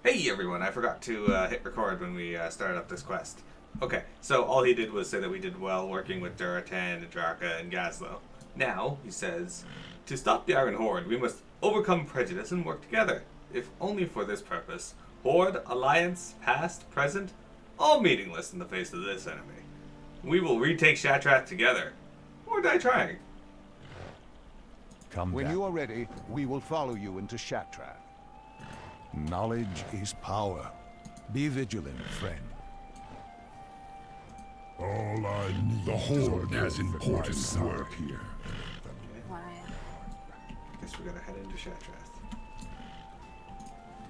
Hey everyone, I forgot to hit record when we started up this quest. Okay, so all he did was say that we did well working with Duratan, Draka, and Gazlo. Now, he says, to stop the Iron Horde, we must overcome prejudice and work together. If only for this purpose. Horde, Alliance, past, present, all meaningless in the face of this enemy. We will retake Shattrath together. Or die trying. When you are ready, we will follow you into Shattrath. Knowledge is power. Be vigilant, friend. All I need. The Horde has important work here. Guess we gotta head into Shattrath.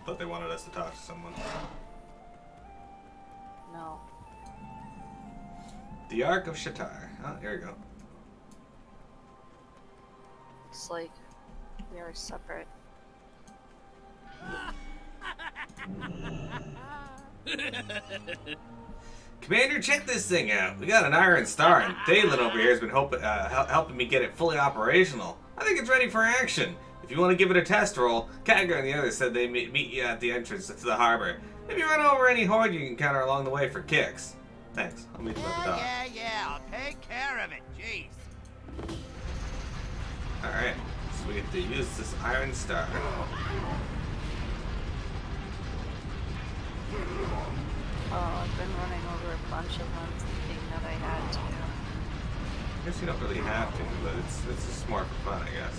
Thought they wanted us to talk to someone. No. The Ark of Shattrath. Oh, here we go. Looks like we are separate. Commander, check this thing out. We got an Iron Star, and Thalen over here has been helping me get it fully operational. I think it's ready for action. If you want to give it a test roll, Khadgar and the others said they meet you at the entrance to the harbor. Maybe run over any Horde you can encounter along the way for kicks. Thanks. I'll meet you at the dock. Yeah, I'll take care of it. Jeez. Alright, so we get to use this Iron Star. Oh, I've been running over a bunch of them thinking that I had to. I guess you don't really have to, but it's just more for fun, I guess.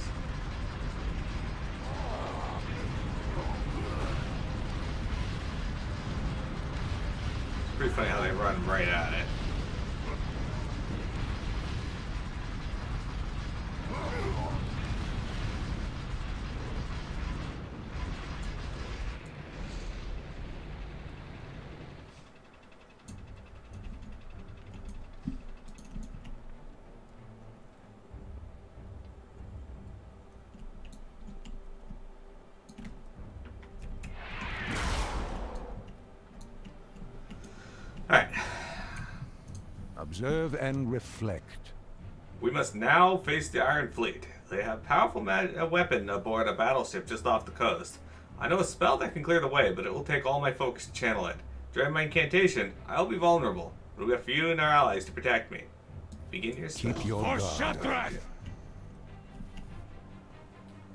It's pretty funny how they run right at it. Alright. Observe and reflect. We must now face the Iron Fleet. They have a powerful weapon aboard a battleship just off the coast. I know a spell that can clear the way, but it will take all my focus to channel it. During my incantation, I'll be vulnerable. It'll be up for you and our allies to protect me. Begin your spell. Keep your guard. Shattrath!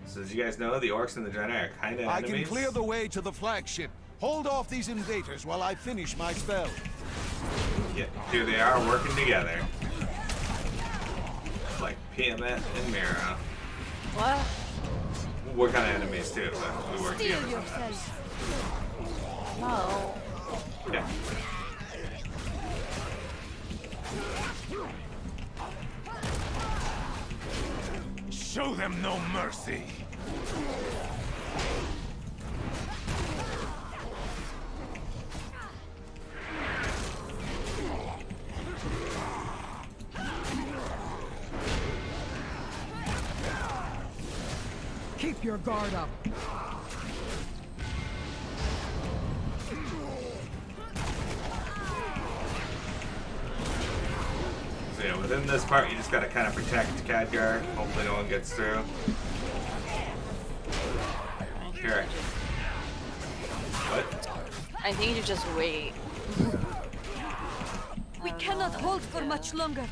So as you guys know, the orcs and the Draenei are kind of enemies. I can clear the way to the flagship. Hold off these invaders while I finish my spell. Yeah, here they are working together. Like Tiamat and Mira. What? We're kind of enemies too, but we work together sometimes. No. Yeah. Show them no mercy. Keep your guard up. So yeah, within this part, you just gotta kind of protect Khadgar. Hopefully no one gets through. Here. What? I think you just wait. We cannot hold for much longer.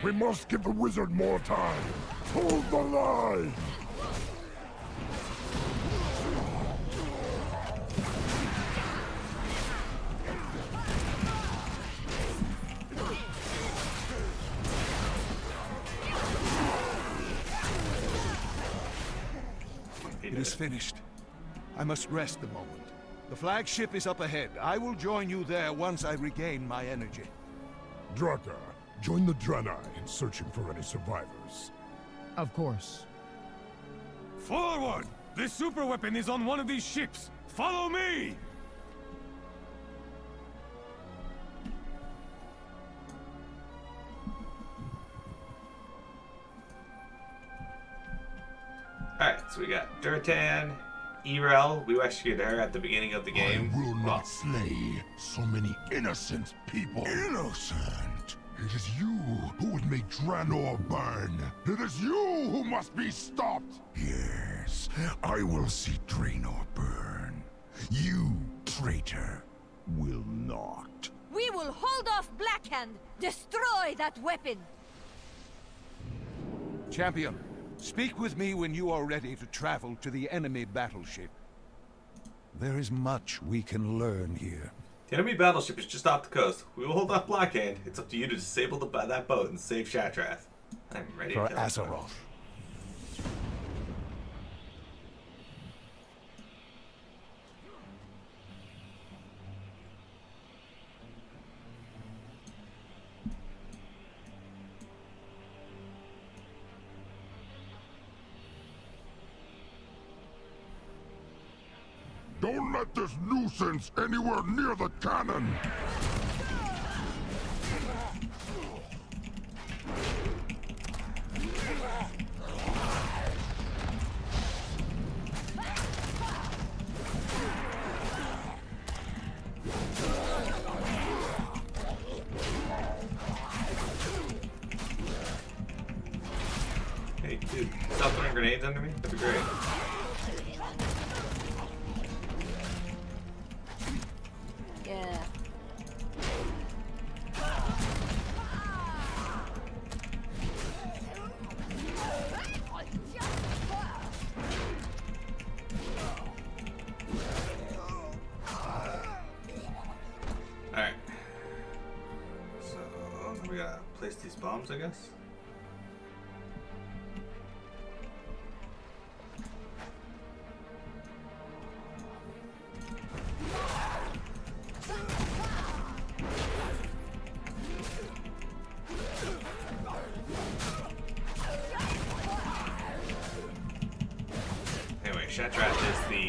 We must give the wizard more time. Hold the line. It is finished. I must rest a moment. The flagship is up ahead. I will join you there once I regain my energy. Draka, join the Draenei in searching for any survivors. Of course. Forward! This super weapon is on one of these ships. Follow me! Alright, so we got Duratan, Erel. We rescued her at the beginning of the game. I will not slay so many innocent people. Innocent? It is you who would make Draenei burn. It is you who must be stopped. Yes, I will see Draenei burn. You, traitor, will not. We will hold off Blackhand! Destroy that weapon! Champion, speak with me when you are ready to travel to the enemy battleship. There is much we can learn here. The enemy battleship is just off the coast. We will hold off Blackhand. It's up to you to disable that boat and save Shattrath. I'm ready For to kill Azeroth. Don't let this nuisance anywhere near the cannon! Hey, dude, stop throwing grenades under me? That'd be great. Yeah. Alright. So, we gotta place these bombs, I guess? Anyway, Shattrath is the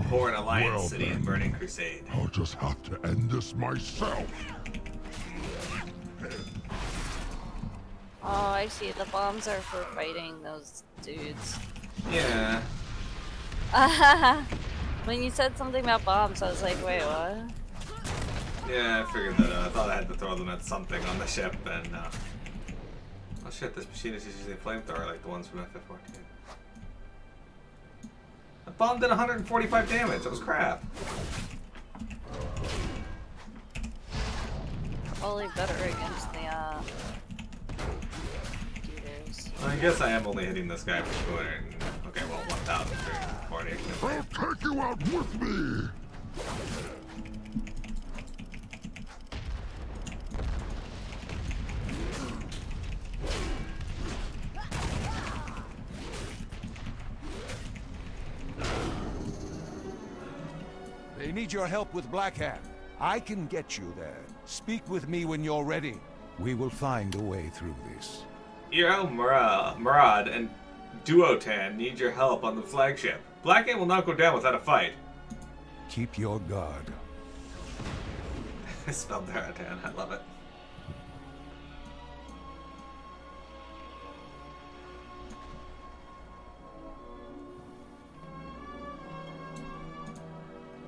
Horde Alliance Well city in then. Burning Crusade. I'll just have to end this myself. Oh, I see. The bombs are for fighting those dudes. Yeah. When you said something about bombs, I was like, wait, what? Yeah, I figured that out. I thought I had to throw them at something on the ship, and oh shit, this machine is using a flamethrower like the ones from FF14. That bomb did 145 damage. That was crap. Probably better against the dudes. I guess I am only hitting this guy for 200. Okay, well, 1,340. I'll take you out with me! They need your help with Blackhand. I can get you there. Speak with me when you're ready. We will find a way through this. Iro, Murad, and Duotan need your help on the flagship. Blackhand will not go down without a fight. Keep your guard. I spelled Duotan. I love it.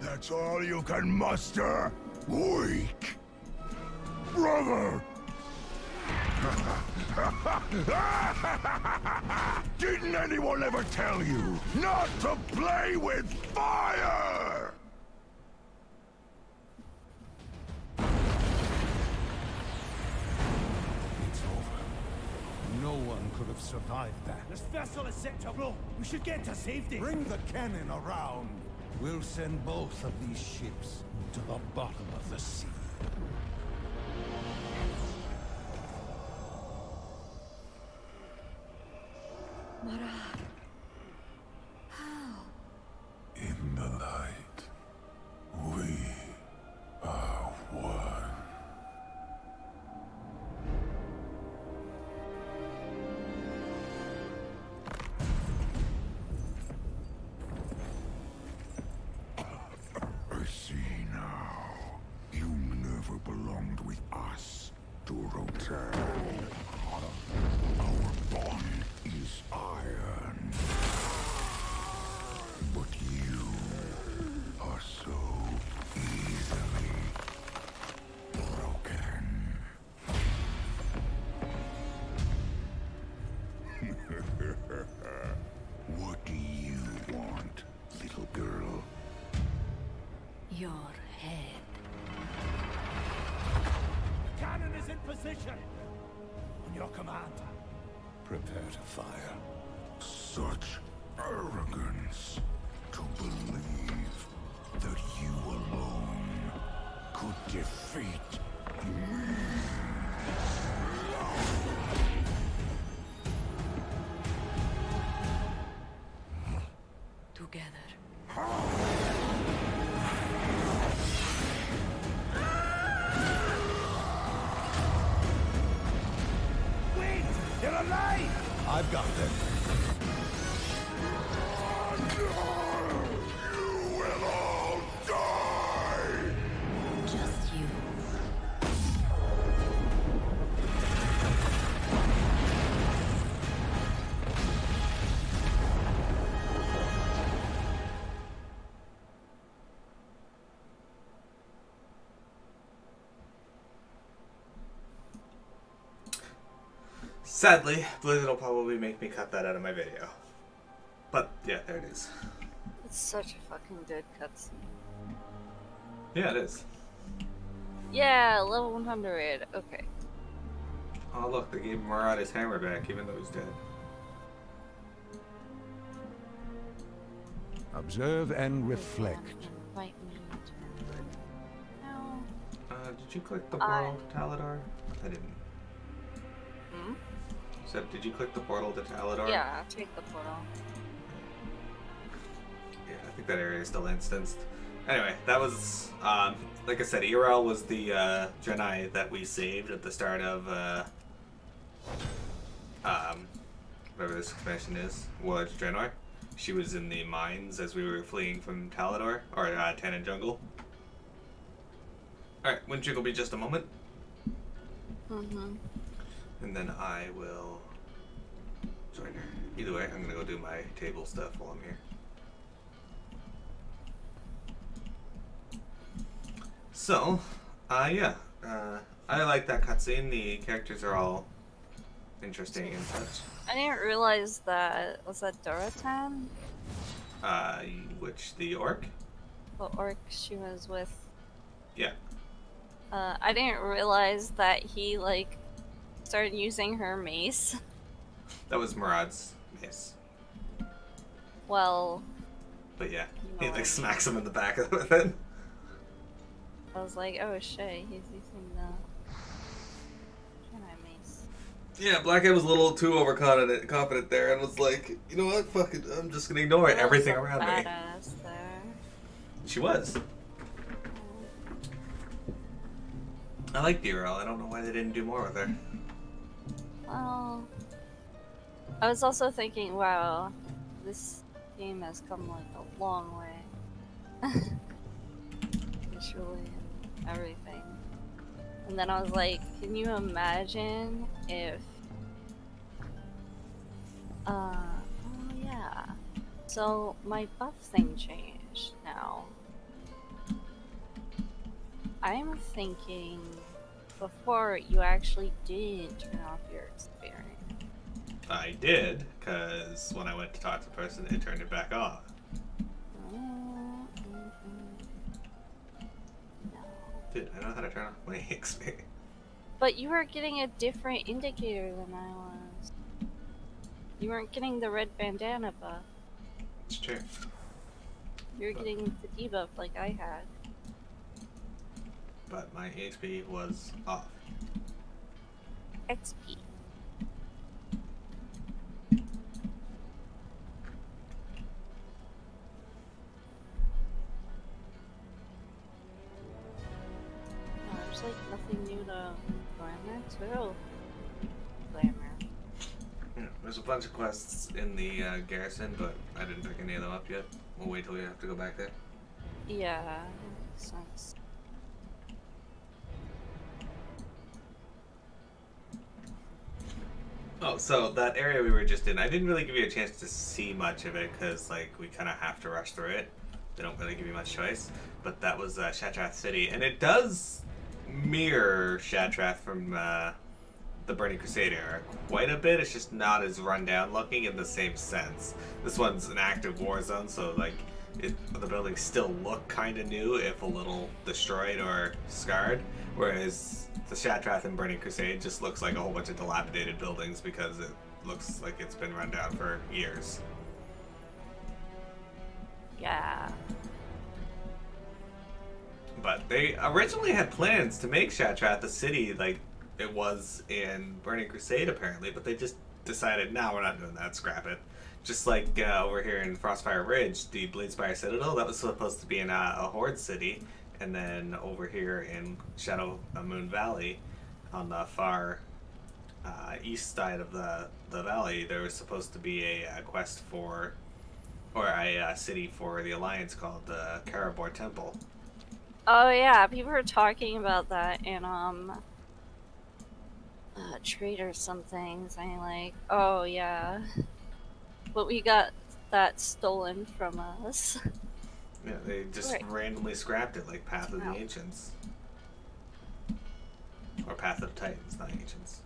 That's all you can muster? Weak! Brother! Didn't anyone ever tell you not to play with fire? It's over. No one could have survived that. This vessel is set to blow. We should get to safety. Bring the cannon around. We'll send both of these ships to the bottom of the sea. Murad. How? In the light, we are one. I see now. You never belonged with us, Durotan. Our bond is iron. But you are so easily broken. Prepare to fire. Such arrogance to believe that you alone could defeat me. Together. Wait! They're alive! I've got them. You will all die! Just you. Sadly, Blizzard will probably make me cut that out of my video. But, yeah, there it is. It's such a fucking good cutscene. Yeah, it is. Yeah, level 100. Okay. Oh, look, they gave Murad his hammer back, even though he's dead. Observe and reflect. Invite me to... No. Did you click the portal to Taladar? I didn't. Hmm? So, did you click the portal to Taladar? Yeah, I'll take the portal. Yeah, I think that area is still instanced. Anyway, that was, like I said, Irel was the Draenei that we saved at the start of, whatever this expansion is, Warlords of Draenei. She was in the mines as we were fleeing from Talador, or Tannen Jungle. Alright, Windchick will be just a moment. Mm-hmm. And then I will join her. Either way, I'm gonna go do my table stuff while I'm here. So, yeah. I like that cutscene. The characters are all interesting and such. I didn't realize that... Was that Doratan? Which, the orc? The orc she was with. Yeah. I didn't realize that he, like, started using her mace. That was Murad's mace. Well... But yeah, No, he, I like, mean- smacks him in the back with it. I was like, oh shit, he's using the... Draenei mace. Yeah, Blackhead was a little too confident there and was like, you know what, fuck it, I'm just gonna ignore There was everything a around me. badass there. She was. I like Irel. I don't know why they didn't do more with her. Well... I was also thinking, wow, this game has come, like, a long way. Visually and everything. And then I was like, can you imagine if... oh yeah. So, my buff thing changed now. I'm thinking before you actually did turn off your experience. I did, because when I went to talk to the person, it turned it back off. No. Dude, I know how to turn off my XP. But you were getting a different indicator than I was. You weren't getting the red bandana buff. It's true. You were getting the debuff like I had. But my HP was off. XP. There's like nothing new to Glamour too. Glamour. Yeah, there's a bunch of quests in the garrison, but I didn't pick any of them up yet. We'll wait till we have to go back there. Yeah, makes sense. Oh, so that area we were just in, I didn't really give you a chance to see much of it because, like, we kind of have to rush through it. They don't really give you much choice. But that was Shattrath City, and it does mirror Shattrath from the Burning Crusade era quite a bit. It's just not as rundown looking in the same sense. This one's an active war zone, so, like, the buildings still look kind of new, if a little destroyed or scarred, whereas the Shattrath and Burning Crusade just looks like a whole bunch of dilapidated buildings because looks like it's been run down for years. Yeah. But they originally had plans to make Shattrath the city like it was in Burning Crusade, apparently, but they just decided, no, we're not doing that, scrap it. Just like over here in Frostfire Ridge, the Bladespire Citadel, that was supposed to be in a Horde city, and then over here in Shadow Moon Valley, on the far east side of the valley, there was supposed to be a quest for, or a city for the Alliance called the Karabor Temple. Oh yeah, people were talking about that in trade or something, saying like, oh yeah, but we got that stolen from us. Yeah, they just randomly scrapped it like Path of the Ancients. Or Path of Titans, not Ancients.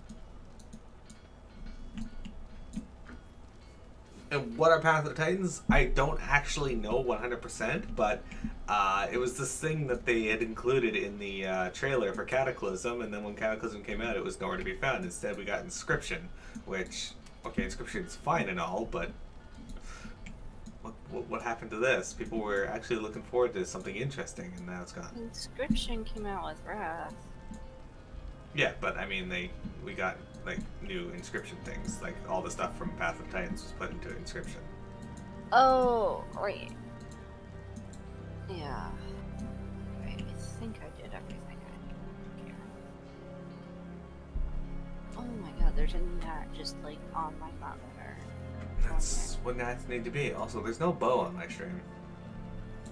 And what are Path of the Titans? I don't actually know 100%, but it was this thing that they had included in the trailer for Cataclysm, and then when Cataclysm came out, it was nowhere to be found. Instead, we got Inscription, which, okay, Inscription's fine and all, but what happened to this? People were actually looking forward to something interesting, and now it's gone. Inscription came out with Wrath. Yeah, but I mean, we got like new Inscription things, like all the stuff from Path of Titans was put into Inscription. Oh, right. Yeah. Right, I think I did everything I did here. Oh my god, there's a gnat just like on my monitor. That's what gnats need to be. Also, there's no bow on my stream.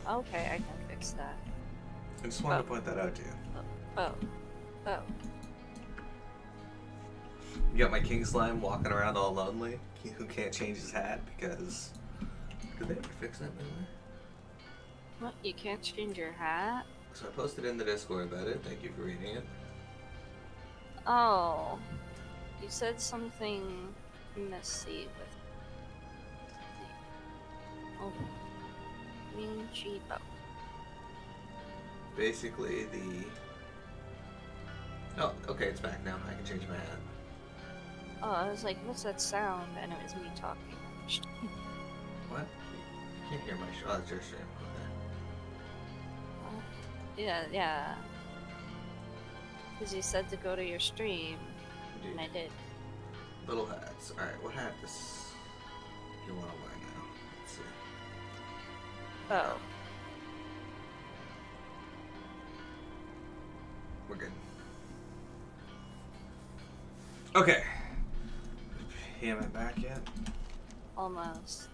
Okay, I can fix that. I just wanted to point that out to you. Oh. You got my king slime walking around all lonely, who can't change his hat because... Did they ever fix that, by the way? What? You can't change your hat? So I posted in the Discord about it. Thank you for reading it. Oh. You said something messy with... Oh. Green cheapo. Basically, the... Oh, okay, it's back now. I can change my hat. Oh, I was like, what's that sound? And it was me talking. What? You can't hear my show. Oh, it's your stream. Okay. Yeah. Because you said to go to your stream, and I did. Little hats. Alright, what hat does you want to wear now? Let's see. Oh. We're good. Okay. Am I back yet? Almost.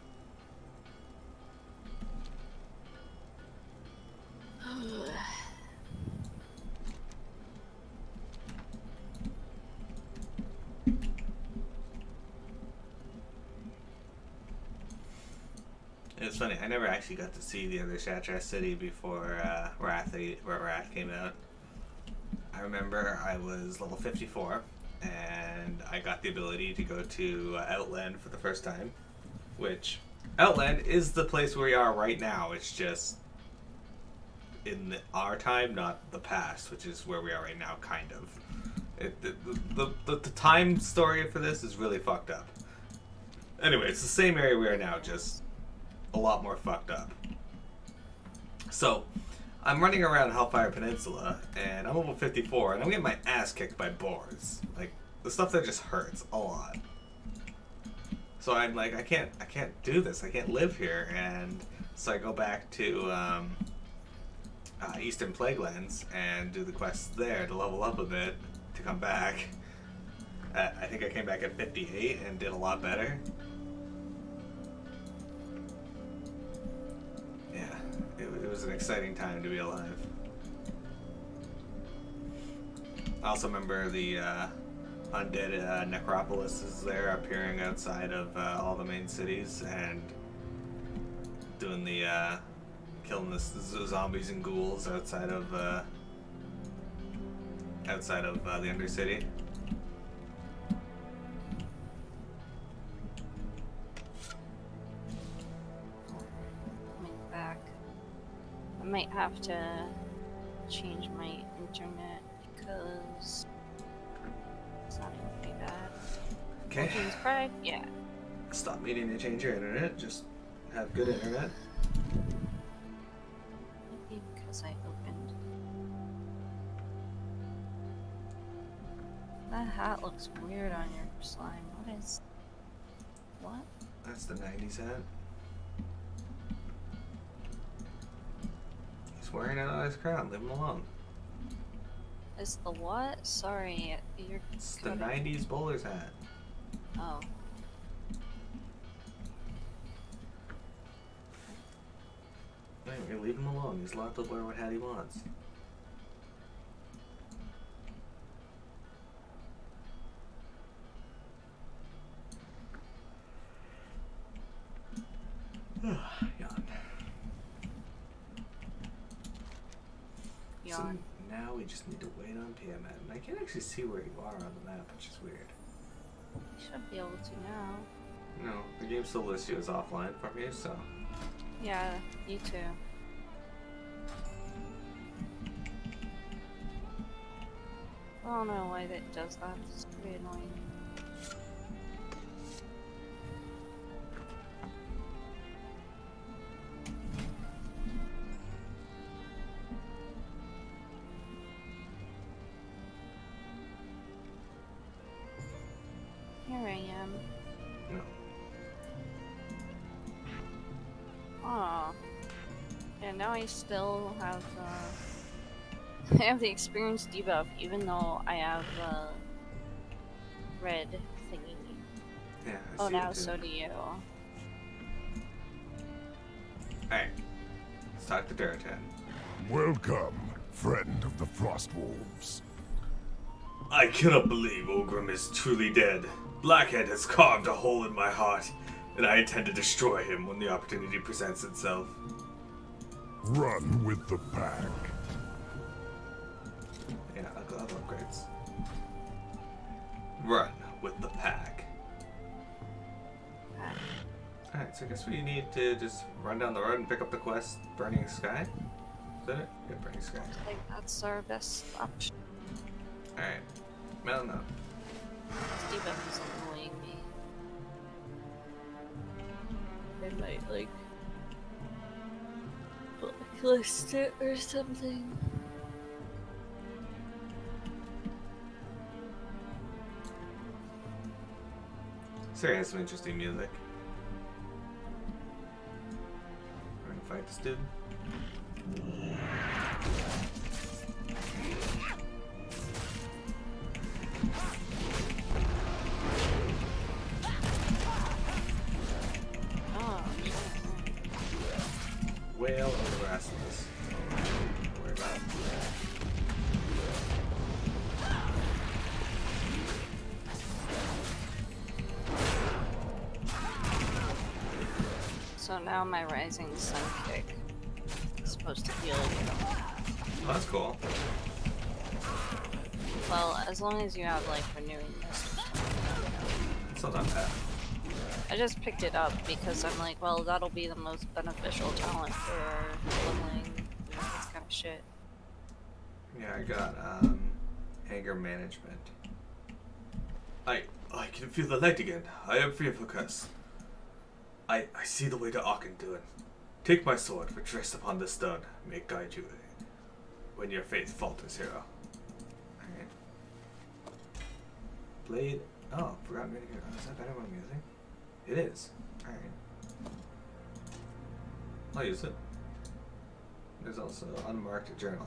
It's funny, I never actually got to see the other Shattrath city before Wrath came out. I remember I was level 54, and I got the ability to go to Outland for the first time, which Outland is the place where we are right now. It's just in our time, not the past, which is where we are right now, kind of. The time story for this is really fucked up. Anyway, it's the same area we are now, just a lot more fucked up. So, I'm running around Hellfire Peninsula, and I'm level 54, and I'm getting my ass kicked by boars. Like, the stuff that just hurts a lot. So I'm like, I can't do this. I can't live here. And so I go back to Eastern Plaguelands and do the quests there to level up a bit to come back. I think I came back at 58 and did a lot better. Yeah, it was an exciting time to be alive. I also remember the undead necropolis is there appearing outside of all the main cities and doing the killing the zombies and ghouls outside of the Undercity. Back. I might have to change my internet because it's not even pretty bad. Okay. James Craig? Yeah. Stop needing to change your internet. Just have good internet. Maybe because I opened. That hat looks weird on your slime. What is. What? That's the 90s hat. He's wearing it on his crown. Leave him alone. Is the what? Sorry, you're. It's the 90s bowler's hat. Oh. Anyway, leave him alone. He's allowed to wear what hat he wants. Yawn. So Yawn. now we just need to wait on PMN. And I can't actually see where you are on the map, which is weird. You should be able to now. No, the game still lists you as offline from you, so. Yeah, you too. I don't know why that does that. It's pretty annoying. Here I am. No. Aw. And now I still have, I have the experience debuff, even though I have, red thingy. Yeah, I Oh, see now it too. so do you. Alright. Let's talk to Daratan. Welcome, friend of the Frost Wolves. I cannot believe Ogrim is truly dead. Blackhead has carved a hole in my heart, and I intend to destroy him when the opportunity presents itself. Run with the pack. Yeah, I'll have upgrades. Run with the pack. Alright, so I guess we need to just run down the road and pick up the quest Burning Sky? Is that it? Yeah, Burning Sky. I think that's our best option. Alright. Mountain up. This debuff is annoying me. I might, like, blacklist it or something. Sarah has some interesting music. We're gonna fight this dude. Oh, Whale of the rest of this. Don't worry about it. so now my Rising Sun kick is supposed to heal you. Oh, that's cool. Well, as long as you have, like, Renewing Mist or something. It's not that bad. I just picked it up because I'm like, well, that'll be the most beneficial talent for leveling this kind of shit. Yeah, I got anger management. I can feel the light again. I am free of focus. I see the way to Auchindoun. Take my sword, which rests upon the stone. May it guide you when your faith falters, hero. Alright. Blade. Oh, forgotten mini hero. Is that better what I'm using? It is. Alright. I'll use it. There's also unmarked journal.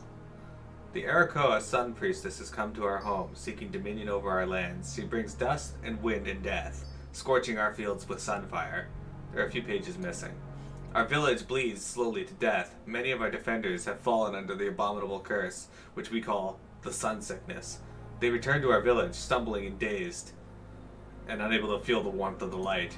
The Arakoa Sun Priestess has come to our home, seeking dominion over our lands. She brings dust and wind and death, scorching our fields with sunfire. There are a few pages missing. Our village bleeds slowly to death. Many of our defenders have fallen under the abominable curse, which we call the sun sickness. They return to our village, stumbling and dazed, and unable to feel the warmth of the light.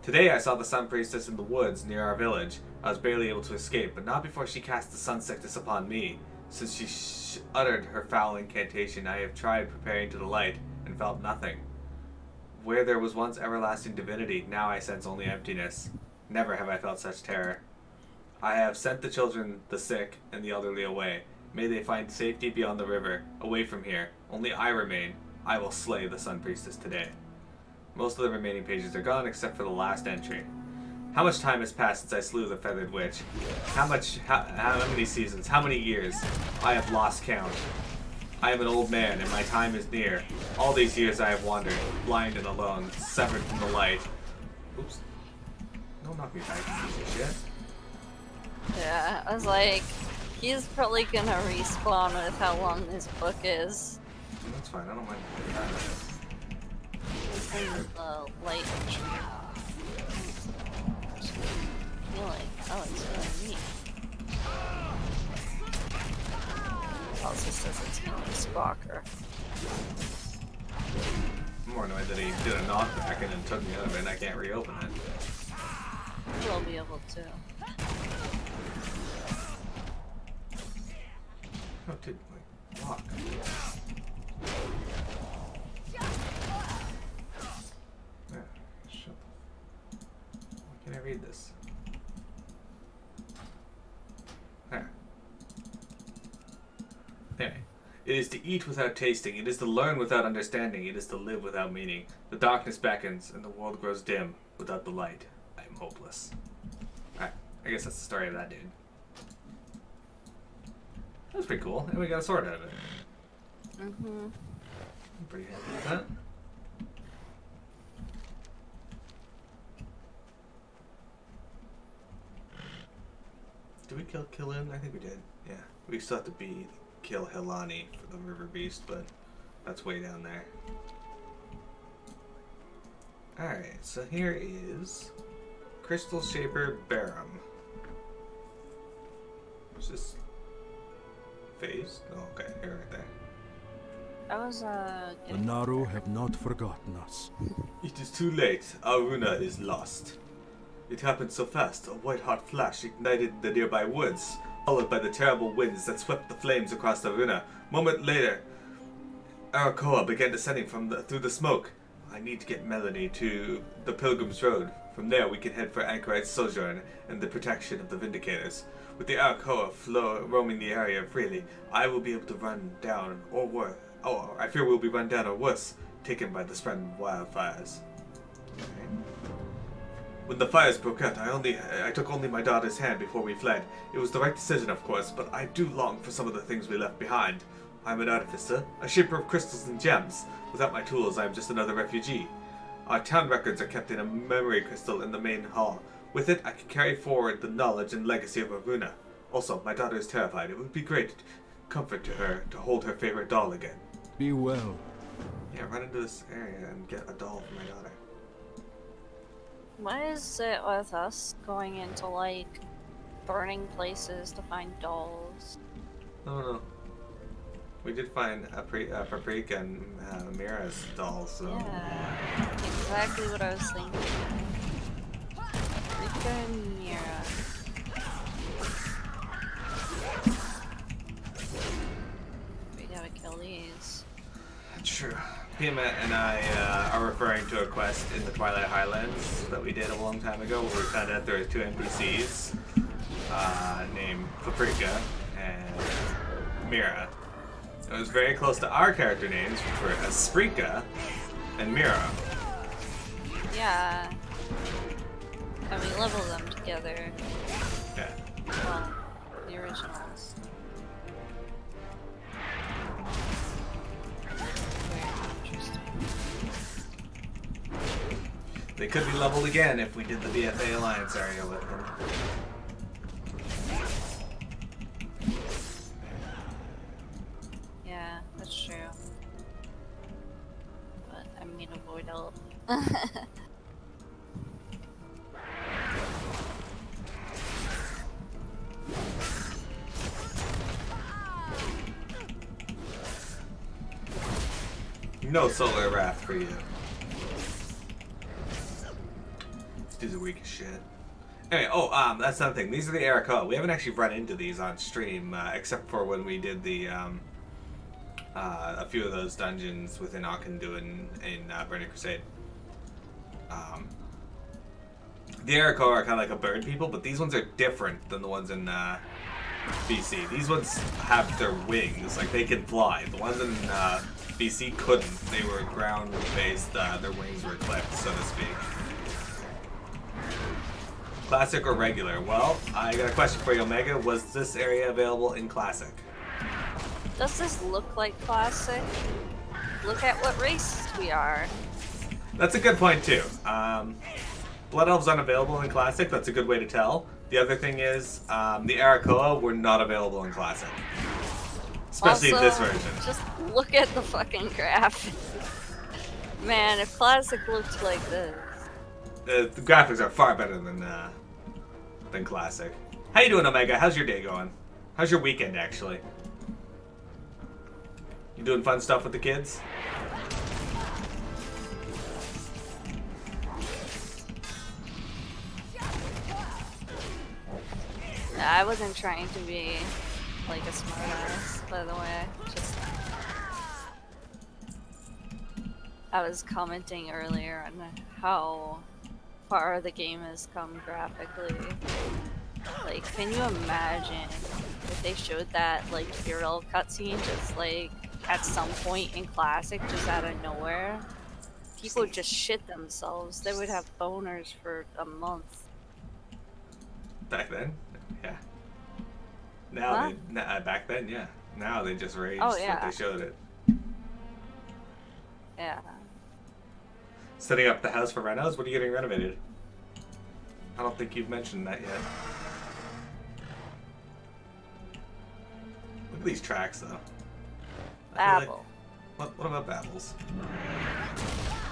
Today I saw the Sun Priestess in the woods near our village. I was barely able to escape, but not before she cast the sun sickness upon me. Since she uttered her foul incantation, I have tried preparing to the light, and felt nothing. Where there was once everlasting divinity, now I sense only emptiness. Never have I felt such terror. I have sent the children, the sick, and the elderly away. May they find safety beyond the river, away from here. Only I remain. I will slay the Sun Priestess today. Most of the remaining pages are gone except for the last entry. How much time has passed since I slew the feathered witch? How many seasons? How many years? I have lost count. I am an old man, and my time is near. All these years I have wandered, blind and alone, severed from the light. Oops. Don't knock me back, you piece of shit. Yeah, I was like, he's probably gonna respawn with how long this book is. That's fine, I don't mind. And the light tree. Oh, it's really neat. Also says it's healing Spocker. I'm more annoyed that he did a knockback and then took me out of it and I can't reopen it. We'll be able to. Oh, dude, like, block. There, shut the... Why can't I read this? There. Anyway. It is to eat without tasting, it is to learn without understanding, it is to live without meaning. The darkness beckons, and the world grows dim without the light. I am hopeless. Alright, I guess that's the story of that dude. That was pretty cool, and we got a sword out of it. Mm-hmm. I'm pretty happy with that. Did we kill him? I think we did. Yeah. We still have to kill Helani for the river beast, but that's way down there. Alright, so here is Crystal Shaper Barum. What's this? Phase? Oh, okay, here, right there. I was, The Naru have not forgotten us. It is too late. Our Runa is lost. It happened so fast. A white-hot flash ignited the nearby woods, followed by the terrible winds that swept the flames across the Runa. Moment later, Arakoa began descending through the smoke. I need to get Melanie to the Pilgrim's Road. From there, we can head for Anchorite's sojourn and the protection of the Vindicators. With the Arakoa roaming the area freely, I will be able to run down, or worse. Oh, I fear we'll be run down, or worse, taken by the spread of wildfires. Okay. When the fires broke out, I took only my daughter's hand before we fled. It was the right decision, of course, but I do long for some of the things we left behind. I'm an artificer, a shaper of crystals and gems. Without my tools, I am just another refugee. Our town records are kept in a memory crystal in the main hall. With it, I can carry forward the knowledge and legacy of Aruna. Also, my daughter is terrified. It would be great comfort to her to hold her favorite doll again. Be well. Yeah, run into this area and get a doll for my daughter. What is it with us going into, like, burning places to find dolls? No. We did find Paprika and Mira's doll, so... Yeah, exactly what I was thinking. Paprika and Mira. We gotta kill these. True. Pima and I are referring to a quest in the Twilight Highlands that we did a long time ago where we found out there were two NPCs named Paprika and Mira. It was very close to our character names, which were Asprika and Mira. Yeah. And we leveled them together. Yeah. Well, the originals. They could be leveled again if we did the BFA Alliance area with them. Yeah, that's true. But I mean, avoid help. No solar wrath for you. These are weak as shit. Anyway, that's another thing. These are the Arakoa. We haven't actually run into these on stream, except for when we did the, a few of those dungeons within Akandu in Burning Crusade. The Arakoa are kind of like a bird people, but these ones are different than the ones in BC. These ones have their wings, like they can fly. The ones in BC couldn't. They were ground-based. Their wings were clipped, so to speak. Classic or regular? Well, I got a question for you, Omega. Was this area available in Classic? Does this look like Classic? Look at what race we are. That's a good point, too. Blood Elves aren't available in Classic. That's a good way to tell. The other thing is, the Arakoa were not available in Classic. Especially also, this version. Just look at the fucking graphics. Man, if Classic looked like this. The graphics are far better than Classic. How you doing, Omega? How's your day going? How's your weekend, actually? You doing fun stuff with the kids? I wasn't trying to be like a smartass, by the way. Just I was commenting earlier on how far the game has come graphically. Like, can you imagine if they showed that like Hero cutscene just like at some point in Classic, just out of nowhere? People would just shit themselves. They would have boners for a month. Back then? Yeah. Now huh? Back then, yeah. Now they just rage yeah. that they showed it. Yeah. Setting up the house for renos? What are you getting renovated? I don't think you've mentioned that yet. Look at these tracks, though. Babel. What about Babels?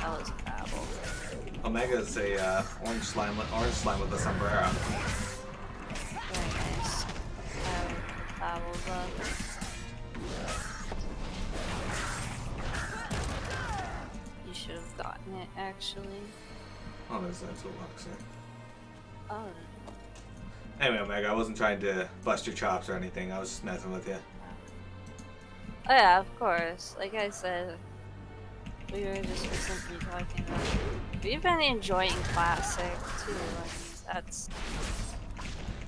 That was Babel. Omega's a orange slime with a sombrero. Very nice. Babel's up. You should have gotten it, actually. Oh, there's that toolbox here. Oh. Anyway, Omega, I wasn't trying to bust your chops or anything. I was just messing with you. Oh yeah, of course. Like I said, we were just recently talking about. We've been enjoying Classic too. Like, that's.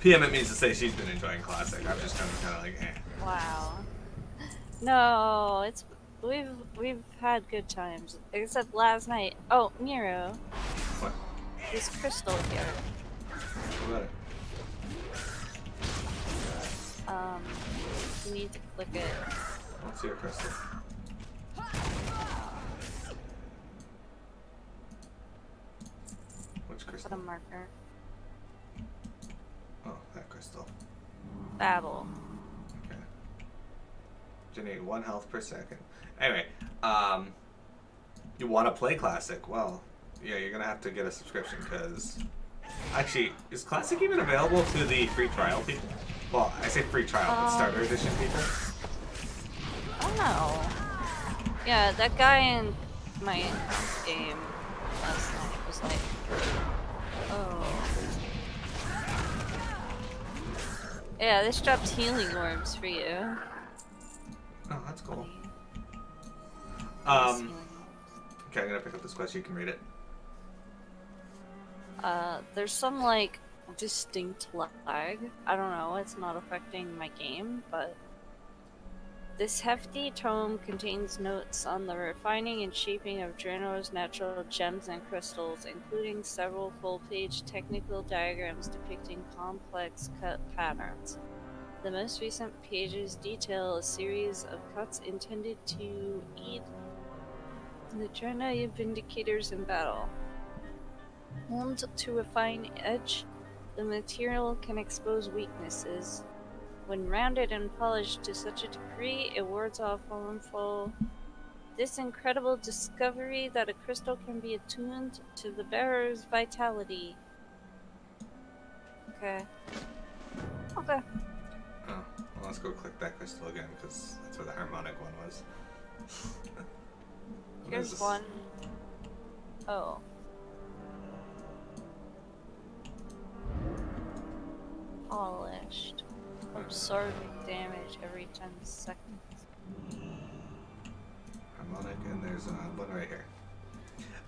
PM, it means to say she's been enjoying Classic. I'm just kind of like, eh. Wow. No, it's we've had good times. Except last night. Oh, Miro. What? There's crystal here. What about it? You need to click it. Let's see your crystal. Which crystal? Put a marker. Oh, that crystal. Babel. Okay. Generate 1 health per second. Anyway, you want to play Classic? Well, yeah, you're gonna have to get a subscription because. Actually, is Classic even available to the free trial people? Well, I say free trial, but starter edition people. I don't know. Yeah, that guy in my game last night was like, oh. Yeah, this dropped healing orbs for you. Oh, that's cool. Nice healing orbs. Okay, I'm gonna pick up this quest. You can read it. There's some like distinct lag. I don't know, it's not affecting my game, but this hefty tome contains notes on the refining and shaping of Draenei's natural gems and crystals, including several full-page technical diagrams depicting complex cut patterns. The most recent pages detail a series of cuts intended to aid the Draenei Vindicators in battle. Honed to a fine edge, the material can expose weaknesses. When rounded and polished to such a degree, it wards off harmful. This incredible discovery that a crystal can be attuned to the bearer's vitality. Okay. Okay. Oh, well, let's go click that crystal again because that's where the harmonic one was. Here's one. Oh. Polished. Absorbing damage every 10 seconds. Harmonic, and there's one right here.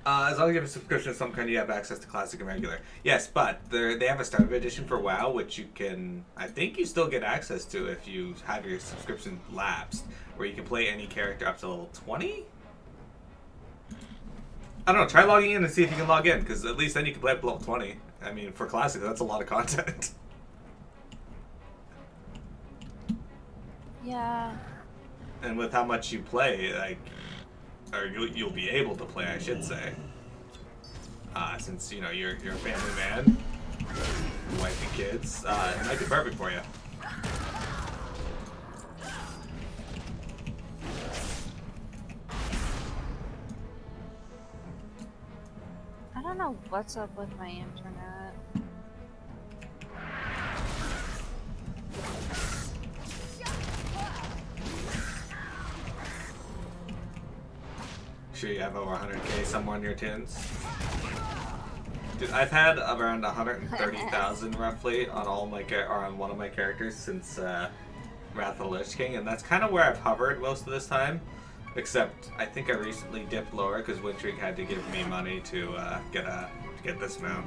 As long as you have a subscription of some kind, you have access to classic and regular. Yes, but they have a starter edition for WoW, which you can, I think you still get access to if you have your subscription lapsed, where you can play any character up to level 20? I don't know, try logging in and see if you can log in, because at least then you can play up to level 20. I mean, for classic, that's a lot of content. Yeah. And with how much you play, like, or you'll be able to play, I should say. Since, you know, you're a family man, wife and kids, it might be perfect for you. I don't know what's up with my internet. Sure you have over 100k somewhere in your tins? Dude, I've had around 130,000 roughly on all my on one of my characters since Wrath of the Lich King, and that's kind of where I've hovered most of this time. Except I think I recently dipped lower because Wintrig had to give me money to get this mount.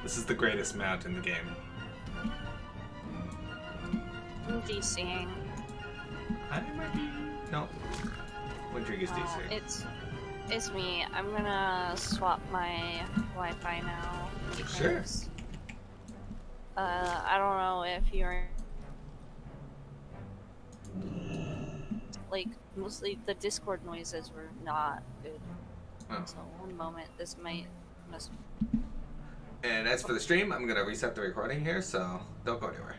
This is the greatest mount in the game. I'm DCing. I might be. No. Wintrig is DC. It's me. I'm gonna swap my Wi-Fi now. Sure. I don't know if you're like mostly the Discord noises were not good. Oh. So one moment, this might mess. And as for the stream, I'm gonna reset the recording here, so don't go anywhere.